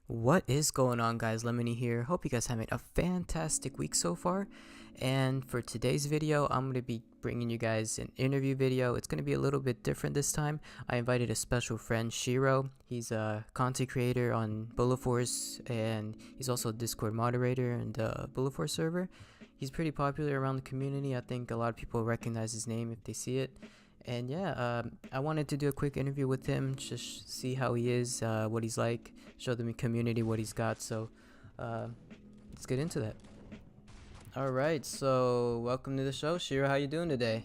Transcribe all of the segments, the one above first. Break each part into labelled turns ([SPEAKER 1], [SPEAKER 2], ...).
[SPEAKER 1] What is going on, guys? Lemony here. Hope you guys having a fantastic week so far. And for today's video, I'm going to be bringing you guys an interview video. It's going to be a little bit different this time. I invited a special friend, Shiro. He's a content creator on Bullet Force, and he's also a Discord moderator in the Bullet Force server. He's pretty popular around the community. I think a lot of people recognize his name if they see it. And yeah, I wanted to do a quick interview with him, just see how he is, what he's like, show the community what he's got. So let's get into that. All right, so welcome to the show, Shiro. How you doing today?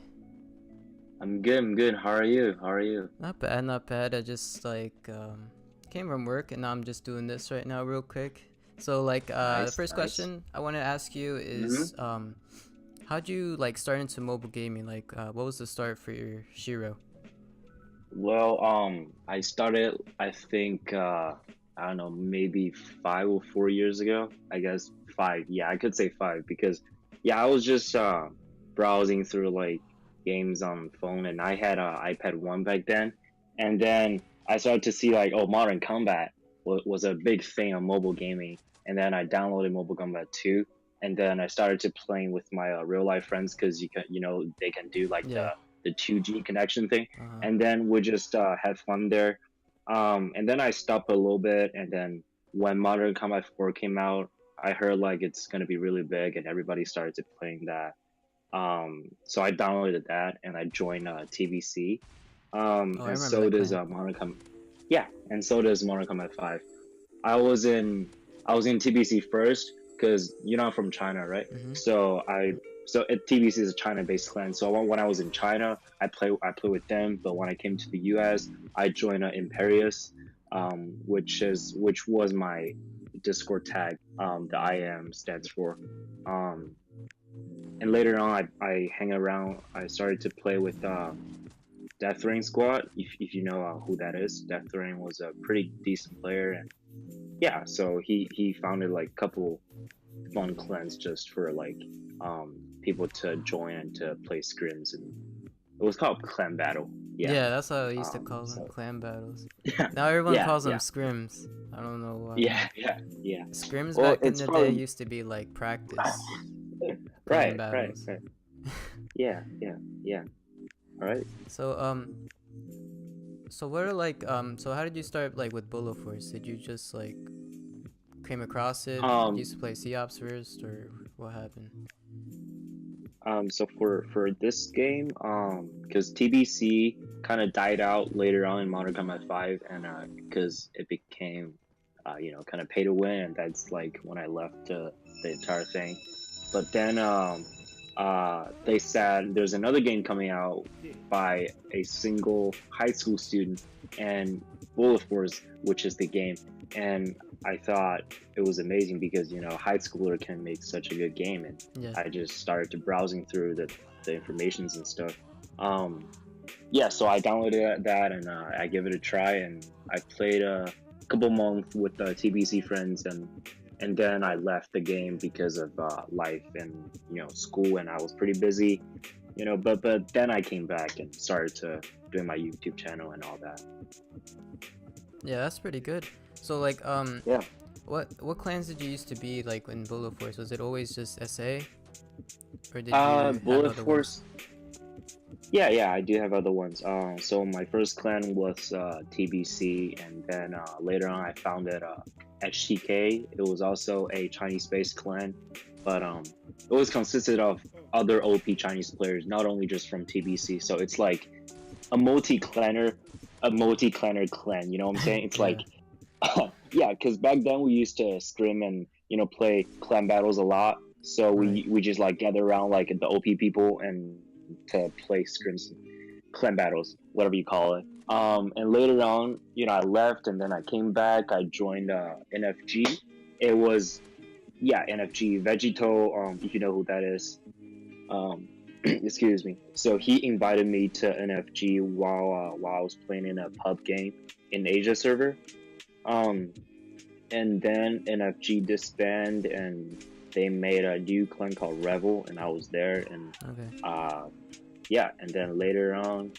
[SPEAKER 2] I'm good. How are you?
[SPEAKER 1] Not bad, not bad. I just came from work, and now I'm just doing this right now, real quick. So the first question I want to ask you is, how'd you start into mobile gaming? What was the start for your Shiro?
[SPEAKER 2] Well, I started, I think, I don't know, maybe 5 or 4 years ago. I guess 5. Yeah, I could say 5 because, yeah, I was just browsing through games on phone, and I had an iPad 1 back then, and then I started to see oh, Modern Combat was a big thing on mobile gaming, and then I downloaded Mobile Combat 2. And then I started to playing with my real life friends because they can do the 2G connection thing, and then we just had fun there. And then I stopped a little bit, and then when Modern Combat 4 came out, I heard it's gonna be really big, and everybody started to playing that. So I downloaded that, and I joined TBC. And so does Modern Combat. Yeah, and so does Modern Combat 5. I was in TBC first, because I'm from China, right? So TBC is a China-based clan. So when I was in China, I play with them. But when I came to the US, I joined Imperius, which was my Discord tag. The IM stands for. And later on, I hang around. I started to play with Death Rain Squad. If you know who that is, Death Rain was a pretty decent player, and yeah, so he founded a couple fun clans just for people to join and to play scrims, and it was called clan battle.
[SPEAKER 1] Yeah, that's how I used to call them, clan battles. Now everyone calls them scrims. I don't know why.
[SPEAKER 2] Yeah.
[SPEAKER 1] Scrims back in the day used to be practice.
[SPEAKER 2] Right. Yeah. All right.
[SPEAKER 1] So what are so how did you start with Bullet Force? Did you just came across it? You used to play C-Ops first, or what happened?
[SPEAKER 2] So for this game, because TBC kind of died out later on in Modern Combat 5, and because it became kind of pay to win, and that's when I left the entire thing. But then they said there's another game coming out by a single high school student, and Bullet Force, which is the game, and I thought it was amazing because high schooler can make such a good game, and I just started to browsing through the informations and stuff. So I downloaded that, and I gave it a try, and I played a couple months with TBC friends, and then I left the game because of life and school, and I was pretty busy, but then I came back and started to doing my YouTube channel and all that.
[SPEAKER 1] Yeah, that's pretty good. So what clans did you used to be in Bullet Force? Was it always just SA, or did you have
[SPEAKER 2] Bullet
[SPEAKER 1] other
[SPEAKER 2] Force ones? Yeah, I do have other ones. So my first clan was TBC, and then later on I founded HTK. It was also a Chinese-based clan, but it was consisted of other OP Chinese players, not only just from TBC. So it's like a multi-clanner clan. You know what I'm saying? It's yeah, because back then we used to scrim and play clan battles a lot. So we just gather around the OP people and to play scrims, clan battles, whatever you call it. And later on, I left, and then I came back. I joined NFG. It was NFG Vegito. If you know who that is. Excuse me. So he invited me to NFG while I was playing in a pub game in Asia server. And then NFG disbanded, and they made a new clan called Revel, and I was there, and and then later on,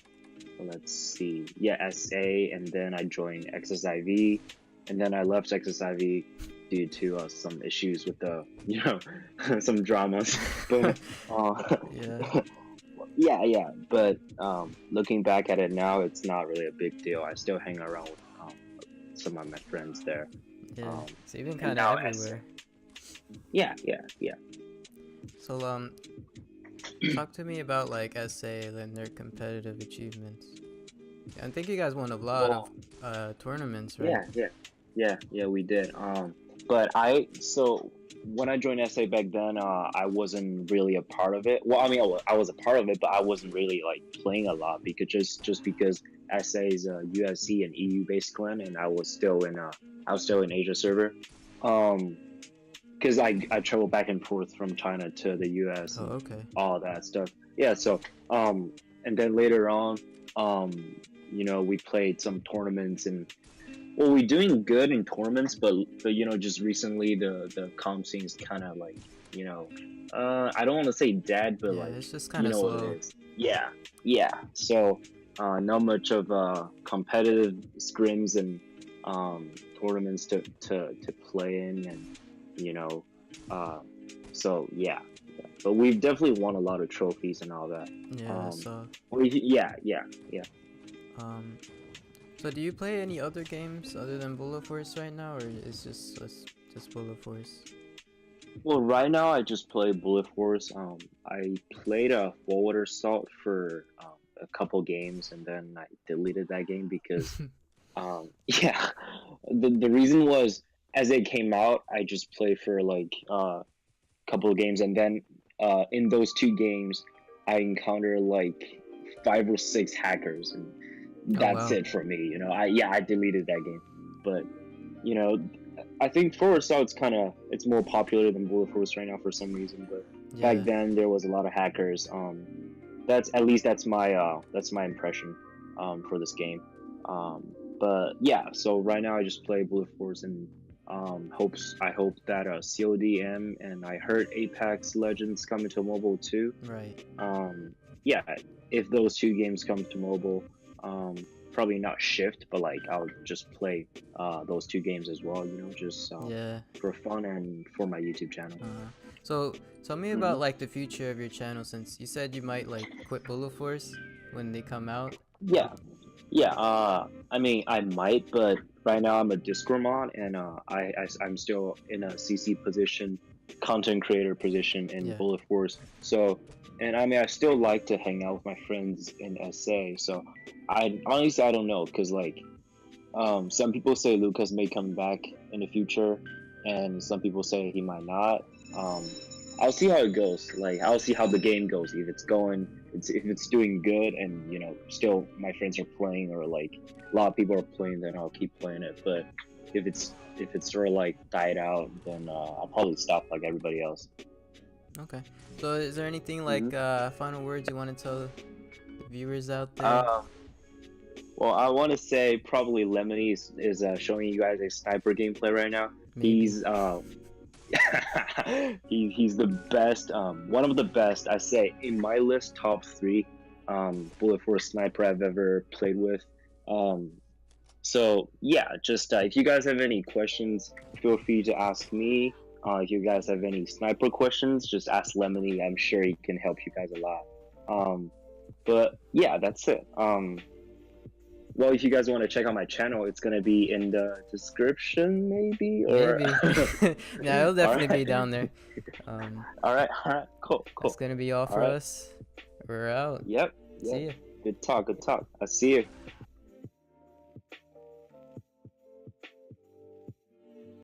[SPEAKER 2] let's see, SA, and then I joined XSIV, and then I left XSIV due to some issues with the some dramas. But
[SPEAKER 1] Yeah.
[SPEAKER 2] yeah. But looking back at it now, it's not really a big deal. I still hang around with some of my friends there.
[SPEAKER 1] Yeah. So you've been
[SPEAKER 2] And
[SPEAKER 1] kind of
[SPEAKER 2] now
[SPEAKER 1] everywhere.
[SPEAKER 2] yeah.
[SPEAKER 1] So talk to me about like SA and their competitive achievements. I think you guys won a lot of tournaments, right?
[SPEAKER 2] Yeah, we did. But so when I joined SA back then, I wasn't really a part of it. Well, I mean, I was a part of it, but I wasn't really like playing a lot because just because SA is a USC and EU based clan, and I was still in Asia server. Because I traveled back and forth from China to the US
[SPEAKER 1] Oh,
[SPEAKER 2] and
[SPEAKER 1] okay.
[SPEAKER 2] all that stuff. Yeah, so and then later on, we played some tournaments and we're doing good in tournaments, but just recently the comp scene is kind of like, I don't want to say dead, but
[SPEAKER 1] Yeah,
[SPEAKER 2] like,
[SPEAKER 1] it's just kind of
[SPEAKER 2] what
[SPEAKER 1] slow.
[SPEAKER 2] it is. Yeah. So not much of competitive scrims and tournaments to play in, and so yeah. But we've definitely won a lot of trophies and all that.
[SPEAKER 1] Yeah. So
[SPEAKER 2] Yeah.
[SPEAKER 1] so do you play any other games other than Bullet Force right now, or is just Bullet Force?
[SPEAKER 2] Well, right now I just play Bullet Force. I played a Forward Assault for a couple games, and then I deleted that game because, yeah, the reason was as it came out, I just played for like a couple of games, and then in those 2 games, I encountered like 5 or 6 hackers, and
[SPEAKER 1] Oh
[SPEAKER 2] that's
[SPEAKER 1] wow.
[SPEAKER 2] it for me. I deleted that game, but you know I think Forward Assault's it's more popular than Bullet Force right now for some reason. But back
[SPEAKER 1] Yeah.
[SPEAKER 2] then there was a lot of hackers. That's my impression for this game. But yeah, so right now I just play Bullet Force and I hope that CODM, and I heard Apex Legends coming to mobile too.
[SPEAKER 1] Right.
[SPEAKER 2] Yeah, if those 2 games come to mobile, probably not shift, but like I'll just play those 2 games as well, just
[SPEAKER 1] Yeah.
[SPEAKER 2] for fun and for my YouTube channel.
[SPEAKER 1] So tell me
[SPEAKER 2] Hmm.
[SPEAKER 1] about like the future of your channel, since you said you might like quit Bullet Force when they come out.
[SPEAKER 2] Yeah. I mean, I might, but right now I'm a Discord mod, and I'm still in a CC position, content creator position in
[SPEAKER 1] Yeah.
[SPEAKER 2] Bullet Force. So, and I mean, I still like to hang out with my friends in SA. So, I honestly I don't know, cause like, some people say Lucas may come back in the future, and some people say he might not. I'll see how it goes. Like, I'll see how the game goes. If it's doing good, and still my friends are playing, or like a lot of people are playing, then I'll keep playing it. But if it's sort of like died out, then I'll probably stop like everybody else.
[SPEAKER 1] Okay. So is there anything like
[SPEAKER 2] Hmm.
[SPEAKER 1] final words you want to tell the viewers out there?
[SPEAKER 2] Uh, well, I want to say probably Lemony is showing you guys a sniper gameplay right now.
[SPEAKER 1] Maybe.
[SPEAKER 2] He's he's the best, one of the best, I say, in my list, top 3 Bullet Force sniper I've ever played with. So yeah, just if you guys have any questions, feel free to ask me. If you guys have any sniper questions, just ask Lemony. I'm sure he can help you guys a lot. But yeah, that's it. Well, if you guys want to check out my channel, it's gonna be in the description, maybe, or
[SPEAKER 1] Maybe. Yeah, it'll definitely be
[SPEAKER 2] Alright.
[SPEAKER 1] down there.
[SPEAKER 2] All right, cool.
[SPEAKER 1] That's gonna be all
[SPEAKER 2] All
[SPEAKER 1] for
[SPEAKER 2] right.
[SPEAKER 1] us. We're out.
[SPEAKER 2] Yep.
[SPEAKER 1] See ya.
[SPEAKER 2] Good talk. I see you.